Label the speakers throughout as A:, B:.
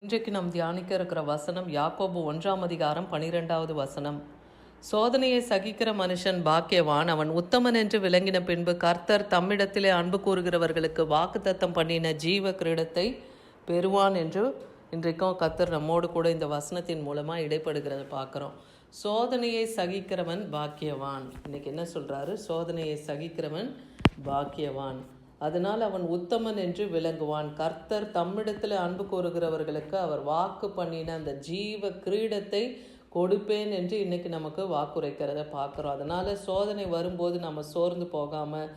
A: இன்றைக்கு நாம் தியானிக்க இருக்கிற வசனம் யாக்கோபு 1 வசனம். சோதனையை சகிக்கிற மனுஷன் பாக்கியவான், அவன் உத்தமன் என்று விளங்கின பின்பு கர்த்தர் தம்மிடத்திலே அன்பு கூறுகிறவர்களுக்கு வாக்குத்தத்தம் பண்ணின ஜீவ கிரீடத்தை பெறுவான் என்று இன்றைக்கும் கர்த்தர் நம்மோடு கூட இந்த வசனத்தின் மூலமாக இடைப்படுகிறத பார்க்குறோம். சோதனையை சகிக்கிறவன் பாக்கியவான். இன்னைக்கு என்ன சொல்கிறாரு? சோதனையை சகிக்கிறவன் பாக்கியவான், அதனால் அவன் உத்தமன் என்று விளங்குவான். கர்த்தர் தம்மிடத்தில் அன்பு கூறுகிறவர்களுக்கு அவர் வாக்கு பண்ணின அந்த ஜீவ கிரீடத்தை கொடுப்பேன் என்று இன்னைக்கு நமக்கு வாக்குரைக்கிறத பார்க்குறோம். அதனால் சோதனை வரும்போது நம்ம சோர்ந்து போகாமல்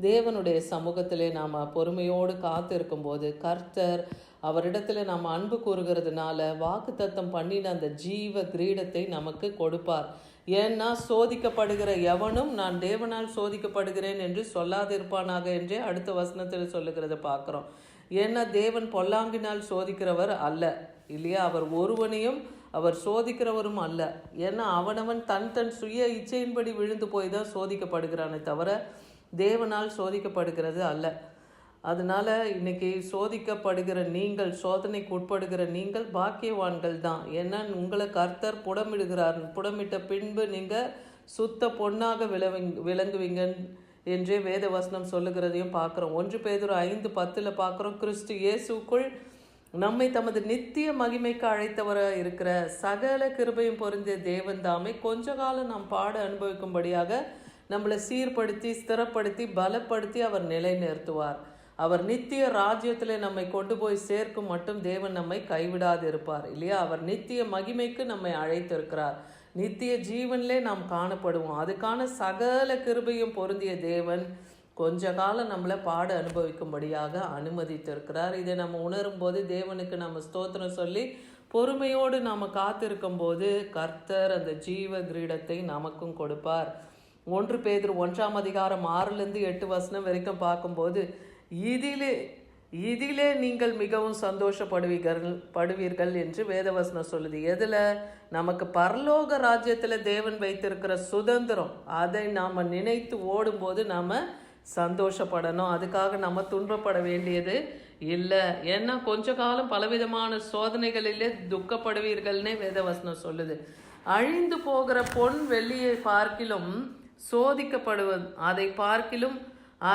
A: தேவனுடைய சமூகத்திலே நாம் பொறுமையோடு காத்து இருக்கும்போது கர்த்தர் அவரிடத்துல நாம் அன்பு கூறுகிறதுனால வாக்குத்தத்தம் பண்ணின அந்த ஜீவ கிரீடத்தை நமக்கு கொடுப்பார். ஏன்னா சோதிக்கப்படுகிற எவனும் நான் தேவனால் சோதிக்கப்படுகிறேன் என்று சொல்லாதிருப்பானாக என்றே அடுத்த வசனத்தில் சொல்லுகிறத பார்க்குறோம். ஏன்னா தேவன் பொல்லாங்கினால் சோதிக்கிறவர் அல்ல இல்லையா? அவர் ஒருவனையும் அவர் சோதிக்கிறவரும் அல்ல. ஏன்னா அவனவன் தன் சுய இச்சையின்படி விழுந்து போய் தான் சோதிக்கப்படுகிறானே தவிர தேவனால் சோதிக்கப்படுகிறது அல்ல. அதனால் இன்னைக்கு சோதிக்கப்படுகிற நீங்கள், சோதனைக்கு உட்படுகிற நீங்கள் பாக்கியவான்கள் தான். ஏன்னா உங்களை கர்த்தர் புடமிடுகிறார். புடமிட்ட பின்பு நீங்கள் சுத்த பொன்னாக விளங்குவீங்க என்றே வேத வசனம் சொல்லுகிறதையும் பார்க்குறோம். 1 பேதுரு 5:10 பார்க்குறோம். கிறிஸ்து இயேசுக்குள் நம்மை தமது நித்திய மகிமைக்கு அழைத்தவராக இருக்கிற சகல கிருபையும் பொருந்திய தேவன் தாமே கொஞ்ச காலம் நாம் பாட அனுபவிக்கும்படியாக நம்மளை சீர்படுத்தி ஸ்திரப்படுத்தி பலப்படுத்தி அவர் நிலைநிறுத்துவார். அவர் நித்திய ராஜ்யத்தில் நம்மை கொண்டு போய் சேர்க்கும் மட்டும் தேவன் நம்மை கைவிடாது இருப்பார் இல்லையா? அவர் நித்திய மகிமைக்கு நம்மை அழைத்திருக்கிறார். நித்திய ஜீவனிலே நாம் காணப்படுவோம். அதுக்கான சகல கிருபையும் பொருந்திய தேவன் கொஞ்ச காலம் நம்மளை பாடு அனுபவிக்கும்படியாக அனுமதித்திருக்கிறார். இதை நம்ம உணரும் போது தேவனுக்கு நம்ம ஸ்தோத்திரம் சொல்லி பொறுமையோடு நாம் காத்திருக்கும் போது கர்த்தர் அந்த ஜீவ கிரீடத்தை நமக்கும் கொடுப்பார். 1 பேதுரு 1:6-8 வரைக்கும் பார்க்கும்போது இதிலே நீங்கள் மிகவும் சந்தோஷப்படுவீர்கள் என்று வேதவசனம் சொல்லுது. எதில்? நமக்கு பரலோக ராஜ்யத்தில் தேவன் வைத்திருக்கிற சுதந்திரம், அதை நாம் நினைத்து ஓடும்போது நாம் சந்தோஷப்படணும். அதுக்காக நம்ம துன்பப்பட வேண்டியது இல்லை. ஏன்னா கொஞ்ச காலம் பலவிதமான சோதனைகளிலே துக்கப்படுவீர்கள்னே வேதவசனம் சொல்லுது. அழிந்து போகிற பொன் வெள்ளியை பார்க்கிலும் சோதிக்கப்படுவது, அதை பார்க்கிலும்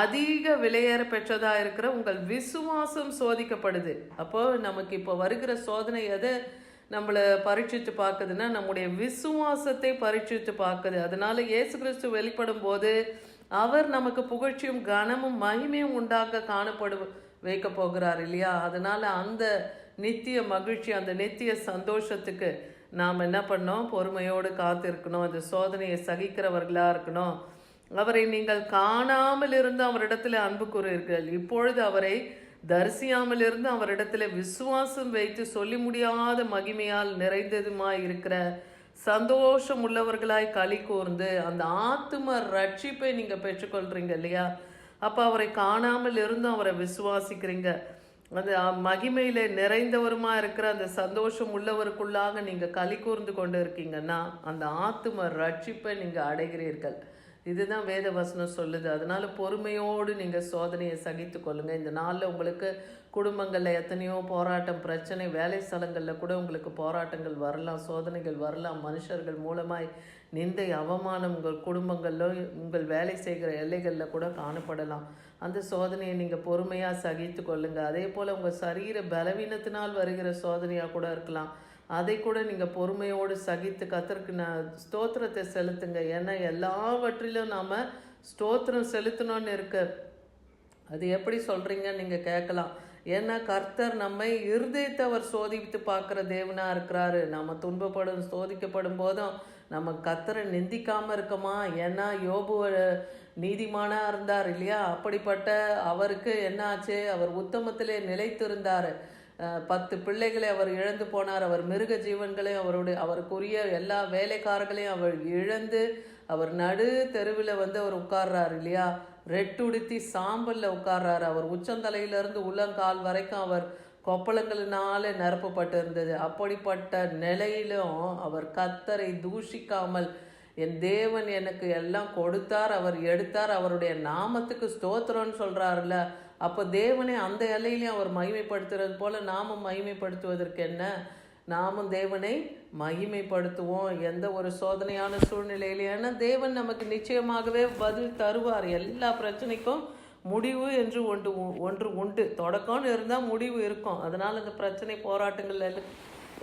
A: அதிக விலையேற பெற்றதாக இருக்கிற உங்கள் விசுவாசம் சோதிக்கப்படுது. அப்போ நமக்கு இப்போ வருகிற சோதனை எதை நம்மளை பரீட்சித்து பார்க்குதுன்னா நம்முடைய விசுவாசத்தை பரீட்சித்து பார்க்குது. அதனால இயேசு கிறிஸ்து வெளிப்படும் போது அவர் நமக்கு புகழ்ச்சியும் கனமும் மகிமையும் உண்டாக்க வைக்க போகிறார் இல்லையா? அதனால அந்த நித்திய மகிழ்ச்சி, அந்த நித்திய சந்தோஷத்துக்கு நாம் என்ன பண்ணோம்? பொறுமையோடு காத்திருக்கணும். அந்த சோதனையை சகிக்கிறவர்களாக இருக்கணும். அவரை நீங்கள் காணாமல் இருந்து அவரிடத்தில் அன்பு கூறுவீர்கள். இப்பொழுது அவரை தரிசியாமல் இருந்து அவரிடத்தில் விசுவாசம் வைத்து சொல்லி முடியாத மகிமையால் நிறைந்ததுமாய் இருக்கிற சந்தோஷம் உள்ளவர்களாய் களி கூர்ந்து அந்த ஆத்தும ரட்சிப்பை நீங்கள் பெற்றுக்கொள்றீங்க இல்லையா? அப்போ அவரை காணாமல் இருந்து அவரை விசுவாசிக்கிறீங்க. அந்த மகிமையில நிறைந்தவருமா இருக்கிற அந்த சந்தோஷம் உள்ளவருக்குள்ளாக நீங்கள் களி கூர்ந்து கொண்டு இருக்கீங்கன்னா அந்த ஆத்தும ரட்சிப்பை நீங்கள் அடைகிறீர்கள். இதுதான் வேத வசனம் சொல்லுது. அதனால பொறுமையோடு நீங்கள் சோதனையை சகித்து கொள்ளுங்கள். இந்த நாளில் உங்களுக்கு குடும்பங்களில் எத்தனையோ போராட்டம், பிரச்சனை, வேலை ஸ்தலங்களில் கூட உங்களுக்கு போராட்டங்கள் வரலாம், சோதனைகள் வரலாம். மனுஷர்கள் மூலமாய் நிந்தை, அவமானம் உங்கள் குடும்பங்களில், உங்கள் வேலை செய்கிற எல்லைகளில் கூட காணப்படலாம். அந்த சோதனையை நீங்கள் பொறுமையாக சகித்து கொள்ளுங்கள். அதே போல் உங்கள் சரீர பலவீனத்தினால் வருகிற சோதனையாக கூட இருக்கலாம். அதை கூட நீங்கள் பொறுமையோடு சகித்து கர்த்தருக்கு ஸ்தோத்திரத்தை செலுத்துங்க. ஏன்னா எல்லாவற்றிலும் நாம் ஸ்தோத்திரம் செலுத்தணும்னு இருக்கு. அது எப்படி சொல்கிறீங்கன்னு நீங்கள் கேட்கலாம். ஏன்னா கர்த்தர் நம்மை இருதயத்தை அவர் சோதித்து பார்க்குற தேவனாக இருக்கிறாரு. நம்ம துன்பப்படும் சோதிக்கப்படும் போதும் நம்ம கர்த்தரை நிந்திக்காமல் இருக்கோமா? ஏன்னா யோபு நீதிமானாக இருந்தார் இல்லையா? அப்படிப்பட்ட அவருக்கு என்ன ஆச்சு? அவர் உத்தமத்திலே நிலைத்திருந்தார். 10 பிள்ளைகளை அவர் இழந்து போனார். அவர் மிருக ஜீவன்களையும் அவருக்குரிய எல்லா வேலைக்காரர்களையும் அவர் இழந்து அவர் நடு தெருவில் அவர் உட்கார்றாரு இல்லையா? ரெட்டுடுத்தி சாம்பலில் உட்கார்றாரு. அவர் உச்சந்தலையிலிருந்து உள்ளங்கால் வரைக்கும் அவர் கொப்பளங்களினாலே நிரப்பப்பட்டு இருந்தது. அப்படிப்பட்ட நிலையிலும் அவர் கர்த்தரை தூஷிக்காமல், என் தேவன் எனக்கு எல்லாம் கொடுத்தார், அவர் எடுத்தார், அவருடைய நாமத்துக்கு ஸ்தோத்திரம்னு சொல்கிறாருல்ல, அப்போ தேவனை அந்த எல்லையிலையும் அவர் மகிமைப்படுத்துறது போல நாமும் மகிமைப்படுத்துவதற்கு என்ன, நாமும் தேவனை மகிமைப்படுத்துவோம் எந்த ஒரு சோதனையான சூழ்நிலையில. ஏன்னா தேவன் நமக்கு நிச்சயமாகவே பதில் தருவார். எல்லா பிரச்சனைக்கும் முடிவு என்று ஒன்று உண்டு. தொடக்கம்னு இருந்தால் முடிவு இருக்கும். அதனால் அந்த பிரச்சனை போராட்டங்கள்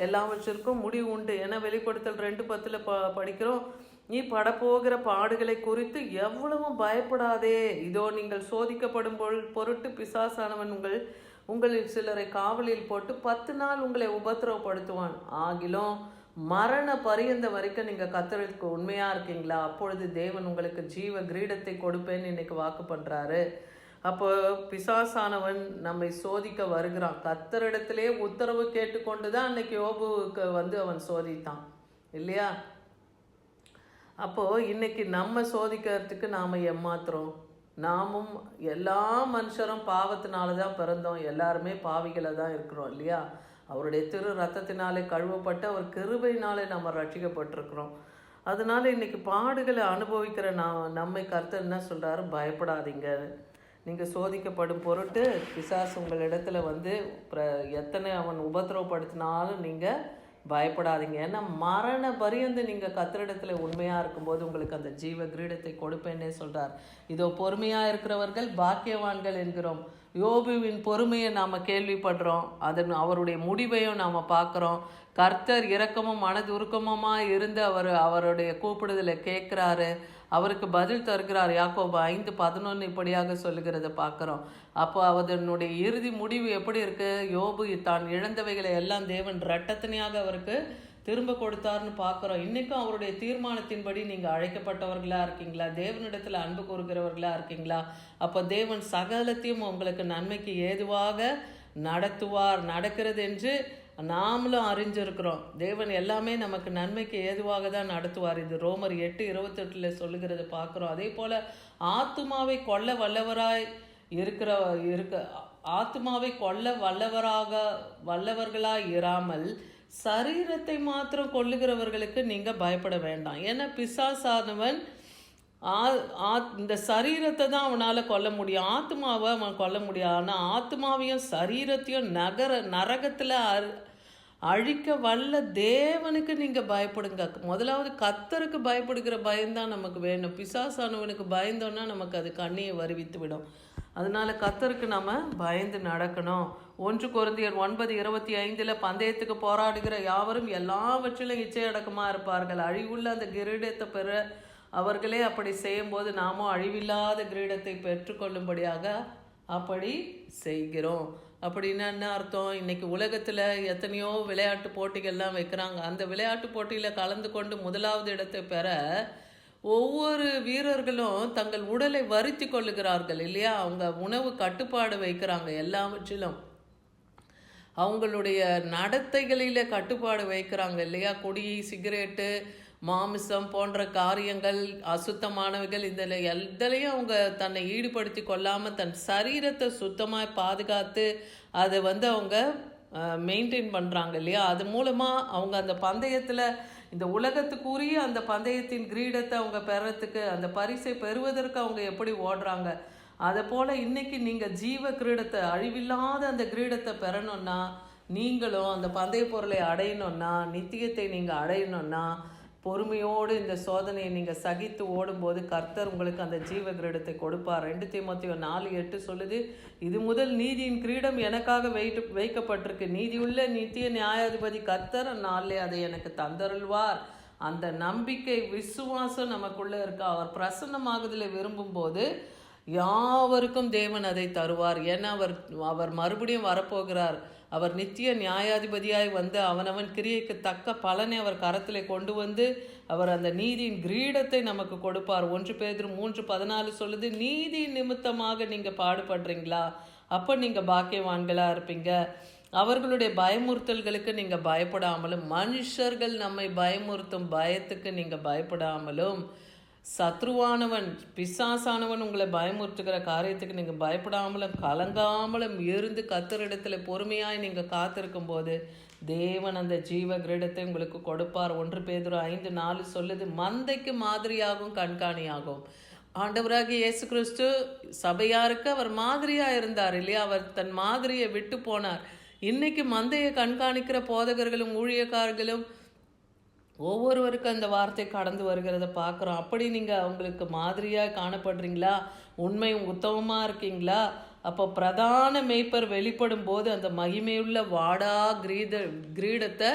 A: எல்லாவற்றிற்கும் முடிவு உண்டு. ஏன்னா வெளிப்படுத்தல் 2:10 படிக்கிறோம், நீ படப்போகிற பாடுகளை குறித்து எவ்வளவும் பயப்படாதே, இதோ நீங்கள் சோதிக்கப்படும் பொருட்டு பிசாசானவன் உங்களில் சிலரை காவலில் போட்டு 10 நாள் உங்களை உபத்திரவப்படுத்துவான். ஆகிலும் மரண பரியந்த வரைக்கும் நீங்கள் கர்த்தருக்கு உண்மையாக இருக்கீங்களா, அப்பொழுது தேவன் உங்களுக்கு ஜீவ கிரீடத்தை கொடுப்பேன்னு இன்னைக்கு வாக்கு பண்ணுறாரு. அப்போ பிசாசானவன் நம்மை சோதிக்க வருகிறான். கர்த்தரிடத்திலே உத்தரவு கேட்டுக்கொண்டு தான் அன்னைக்கு யோபுவுக்கு அவன் சோதித்தான் இல்லையா? அப்போது இன்னைக்கு நம்ம சோதிக்கிறதுக்கு நாம் ஏமாத்துறோம். நாமும் எல்லா மனுஷரும் பாவத்தினால தான் பிறந்தோம், எல்லாருமே பாவிகளை தான் இருக்கிறோம் இல்லையா? அவருடைய திரு ரத்தத்தினாலே கழுவப்பட்டு அவர் கிருபையினாலே நம்ம ரட்சிக்கப்பட்டிருக்கிறோம். அதனால இன்னைக்கு பாடுகளை அனுபவிக்கிற நம்மை கர்த்தர் என்ன சொல்கிறாரு, பயப்படாதீங்க. நீங்கள் சோதிக்கப்படும் பொருட்டு பிசாசு உங்களிடத்துல எத்தனை அவன் உபத்திரவப்படுத்தினாலும் நீங்கள் பயப்படாதீங்க. ஏன்னா மரண பரியந்து நீங்கள் கர்த்தரிடத்துல உண்மையாக இருக்கும்போது உங்களுக்கு அந்த ஜீவ கிரீடத்தை கொடுப்பேன்னே சொல்கிறார். இதோ பொறுமையாக இருக்கிறவர்கள் பாக்கியவான்கள் என்கிறோம். யோபுவின் பொறுமையை நாம் கேள்விப்படுறோம், அவருடைய முடிவையும் நாம் பார்க்குறோம். கர்த்தர் இரக்கமும் மனதுருக்கமுமாக இருந்து அவருடைய கூப்பிடுதலை கேட்குறாரு, அவருக்கு பதில் தருகிறார். யாக்கோபு 5:11 இப்படியாக சொல்லுகிறத பார்க்குறோம். அப்போ அதனுடைய இறுதி முடிவு எப்படி இருக்குது? யோபு தான் இழந்தவைகளை எல்லாம் தேவன் இரட்டத்தனையாக அவருக்கு திரும்ப கொடுத்தாருன்னு பார்க்குறோம். இன்றைக்கும் அவருடைய தீர்மானத்தின்படி நீங்கள் அழைக்கப்பட்டவர்களாக இருக்கீங்களா? தேவனிடத்தில் அன்பு கூறுகிறவர்களாக இருக்கீங்களா? அப்போ தேவன் சகலத்தையும் உங்களுக்கு நன்மைக்கு ஏதுவாக நடக்கிறது என்று நாமளும் அறிஞ்சிருக்கிறோம். தேவன் எல்லாமே நமக்கு நன்மைக்கு ஏதுவாக தான் நடத்துவார். இது ரோமர் 8:28 சொல்லுகிறத பார்க்குறோம். அதே போல் ஆத்துமாவை கொல்ல வல்லவர்களாய் இராமல் சரீரத்தை மாத்திரம் கொல்லுகிறவர்களுக்கு நீங்கள் பயப்பட வேண்டாம். ஏன்னா பிசாசானவன் இந்த சரீரத்தை தான் அவனால் கொல்ல முடியும், ஆத்மாவை அவன் கொல்ல முடியாது. ஆனால் ஆத்மாவையும் சரீரத்தையும் நரகத்தில் அழிக்க வல்ல தேவனுக்கு நீங்கள் பயப்படுங்க. முதலாவது கர்த்தருக்கு பயப்படுகிற பயம்தான் நமக்கு வேணும். பிசாசானவனுக்கு பயந்தோன்னா நமக்கு அது கண்ணியை வருவித்து விடும். அதனால கர்த்தருக்கு நம்ம பயந்து நடக்கணும். 1 கொரிந்தியர் 9:25 பந்தயத்துக்கு போராடுகிற யாவரும் எல்லாவற்றிலும் இச்சையடக்கமாக இருப்பார்கள், அழிவுள்ள அந்த கிரீடத்தை பெற அவர்களே அப்படி செய்யும்போது நாமும் அழிவில்லாத கிரீடத்தை பெற்றுக்கொள்ளும்படியாக அப்படி செய்கிறோம். அப்படின்னா என்ன அர்த்தம்? இன்னைக்கு உலகத்தில் எத்தனையோ விளையாட்டு போட்டிகள்லாம் வைக்கிறாங்க. அந்த விளையாட்டு போட்டியில் கலந்து கொண்டு முதலாவது இடத்தை பெற ஒவ்வொரு வீரர்களும் தங்கள் உடலை வருத்தி கொள்ளுகிறார்கள் இல்லையா? அவங்க உணவு கட்டுப்பாடு வைக்கிறாங்க, எல்லாவற்றிலும் அவங்களுடைய நடத்தைகளில் கட்டுப்பாடு வைக்கிறாங்க இல்லையா? குடி, சிகரெட்டு, மாமிசம் போன்ற காரியங்கள், அசுத்தமானவைகள், எதிலையும் அவங்க தன்னை ஈடுபடுத்தி கொள்ளாமல் தன் சரீரத்தை சுத்தமாக பாதுகாத்து அதை அவங்க மெயின்டைன் பண்ணுறாங்க இல்லையா? அது மூலமாக அவங்க அந்த பந்தயத்தில் இந்த உலகத்துக்குரிய அந்த பந்தயத்தின் கிரீடத்தை அவங்க பெறத்துக்கு, அந்த பரிசை பெறுவதற்கு அவங்க எப்படி ஓடுறாங்க. அதை போல் இன்றைக்கி நீங்கள் ஜீவ கிரீடத்தை, அழிவில்லாத அந்த கிரீடத்தை பெறணுன்னா, நீங்களும் அந்த பந்தய பொருளை அடையணுன்னா, நித்தியத்தை நீங்கள் அடையணுன்னா, பொறுமையோடு இந்த சோதனையை நீங்கள் சகித்து ஓடும்போது கர்த்தர் உங்களுக்கு அந்த ஜீவ கிரீடத்தை கொடுப்பார். 2 தீமோத்தேயு 4:8 சொல்லுது, இது முதல் நீதியின் கிரீடம் எனக்காக வைக்கப்பட்டிருக்கு, நீதியுள்ள நித்திய நியாயாதிபதி கர்த்தர் நாளிலே அதை எனக்கு தந்தருள்வார். அந்த நம்பிக்கை, விசுவாசம் நமக்குள்ளே இருக்க அவர் பிரசன்னமாகுதலை விரும்பும்போது யாவருக்கும் தேவன் அதை தருவார். ஏன்னா அவர் மறுபடியும் வரப்போகிறார். அவர் நித்திய நியாயாதிபதியாய் அவனவன் கிரியைக்கு தக்க பலனை அவர் கரத்தில் கொண்டு அவர் அந்த நீதியின் கிரீடத்தை நமக்கு கொடுப்பார். 1 பேதுரு 3:14 சொல்லுது, நீதி நிமித்தமாக நீங்கள் பாடுபடுறீங்களா? அப்போ நீங்கள் பாக்கியவான்களாக இருப்பீங்க. அவர்களுடைய பயமுறுத்தல்களுக்கு நீங்கள் பயப்படாமலும், மனுஷர்கள் நம்மை பயமுறுத்தும் பயத்துக்கு நீங்கள் பயப்படாமலும், சத்ருவானவன் பிசாசானவன் உங்களை பயமுறுத்துகிற காரியத்துக்கு நீங்கள் பயப்படாமலும் கலங்காமலும் இருந்து கர்த்தரிடத்தில் பொறுமையாய் நீங்கள் காத்திருக்கும் போது தேவன் அந்த ஜீவ கிரீடத்தை உங்களுக்கு கொடுப்பார். 1 பேதுரு 5:4 சொல்லுது, மந்தைக்கு மாதிரியாகவும் கண்காணியாகும் ஆண்டவராகிய இயேசு கிறிஸ்து சபையாருக்கு அவர் மாதிரியா இருந்தார் இல்லையா? அவர் தன் மாதிரியை விட்டு போனார். இன்னைக்கு மந்தையை கண்காணிக்கிற போதகர்களும் ஊழியக்காரர்களும் ஒவ்வொருவருக்கும் அந்த வார்த்தை கடந்து வருகிறத பார்க்குறோம். அப்படி நீங்கள் அவங்களுக்கு மாதிரியாக காணப்படுறீங்களா? உண்மை உத்தமமாக இருக்கீங்களா? அப்போ பிரதான மேய்ப்பர் வெளிப்படும் போது அந்த மகிமையுள்ள வாடா கிரீடத்தை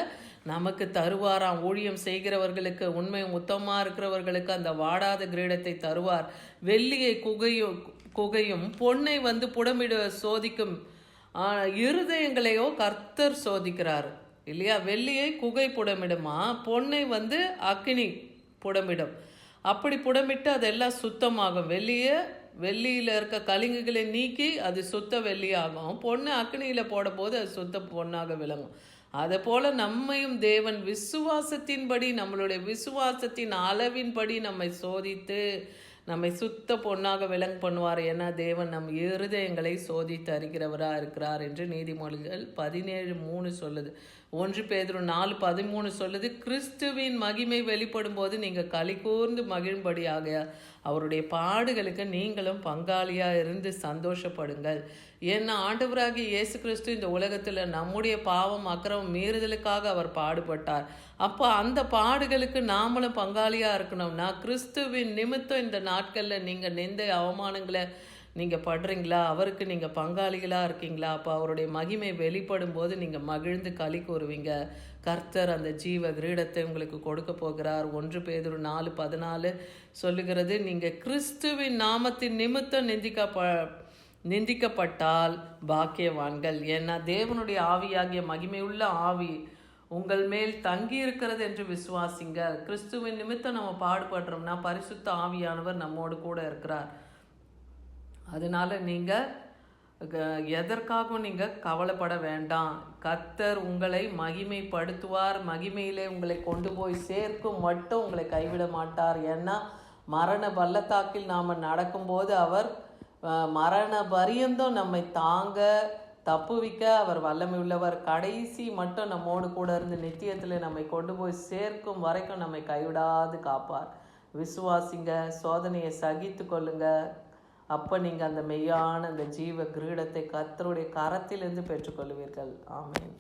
A: நமக்கு தருவாராம். ஊழியம் செய்கிறவர்களுக்கு, உண்மை உத்தமமாக இருக்கிறவர்களுக்கு அந்த வாடாத கிரீடத்தை தருவார். வெள்ளியை குகையும் பொன்னை வந்து புடமிட சோதிக்கும் இருதயங்களையோ கர்த்தர் சோதிக்கிறார் இல்லையா? வெள்ளியை குகை புடமிடுமா, பொன்னை வந்து அக்கினி புடமிடும். அப்படி புடமிட்டு அதெல்லாம் சுத்தமாகும். வெள்ளியில் இருக்க கலிங்குகளை நீக்கி அது சுத்த வெள்ளியாகும். பொண்ணு அக்னியில் போடும்போது அது சுத்த பொண்ணாக விளங்கும். அதை போல் நம்மையும் தேவன் விசுவாசத்தின்படி, நம்மளுடைய விசுவாசத்தின் அளவின்படி நம்மை சோதித்து நம்மை சுத்த பொண்ணாக விளங்க பண்ணுவார். ஏன்னா தேவன் நம் இருதயங்களை சோதித்து அறிகிறவராக இருக்கிறார் என்று நீதிமொழிகள் 17:3 சொல்லுது. 1 பேதுரு 4:13 சொல்லுது, கிறிஸ்துவின் மகிமை வெளிப்படும் போது நீங்கள் களி கூர்ந்து மகிழும்படியாக அவருடைய பாடுகளுக்கு நீங்களும் பங்காளியாக இருந்து சந்தோஷப்படுங்கள். ஏன்னா ஆண்டவராகிய இயேசு கிறிஸ்து இந்த உலகத்தில் நம்முடைய பாவம் அக்கிரமம் மீறுதலுக்காக அவர் பாடுபட்டார். அப்போ அந்த பாடுகளுக்கு நாமளும் பங்காளியாக இருக்கணும்னா, கிறிஸ்துவின் நிமித்தம் இந்த நாட்களில் நீங்கள் நிந்தை அவமானங்களை நீங்கள் படுறீங்களா? அவருக்கு நீங்கள் பங்காளிகளாக இருக்கீங்களா? அப்போ அவருடைய மகிமை வெளிப்படும் போது நீங்கள் மகிழ்ந்து களி கூறுவீங்க. கர்த்தர் அந்த ஜீவ கிரீடத்தை உங்களுக்கு கொடுக்க போகிறார். 1 பேதுரு 4:14 சொல்லுகிறது, நீங்கள் கிறிஸ்துவின் நாமத்தின் நிமித்தம் நிந்திக்கப்பட்டால் பாக்கியவான்கள். ஏன்னா தேவனுடைய ஆவியாகிய மகிமையுள்ள ஆவி உங்கள் மேல் தங்கி இருக்கிறது என்று விசுவாசிங்க. கிறிஸ்துவின் நிமித்தம் நம்ம பாடுபடுறோம்னா பரிசுத்த ஆவியானவர் நம்மோடு கூட இருக்கிறார். அதனால நீங்கள் எதற்காகவும் நீங்கள் கவலைப்பட வேண்டாம். கர்த்தர் உங்களை மகிமைப்படுத்துவார். மகிமையிலே உங்களை கொண்டு போய் சேர்க்கும் மட்டும் உங்களை கைவிட மாட்டார். ஏன்னா மரண பள்ளத்தாக்கில் நாம் நடக்கும்போது அவர் மரண பரியந்தம் நம்மை தாங்க தப்புவிக்க அவர் வல்லமை உள்ளவர். கடைசி மட்டும் நம்மோடு கூட இருந்து நித்தியத்தில் நம்மை கொண்டு போய் சேர்க்கும் வரைக்கும் நம்மை கைவிடாது காப்பார். விசுவாசிங்க, சோதனையை சகித்து கொள்ளுங்க. அப்போ நீங்கள் அந்த மெய்யான அந்த ஜீவ கிரீடத்தை கர்த்தருடைய கரத்திலிருந்து பெற்றுக்கொள்வீர்கள். ஆமென்.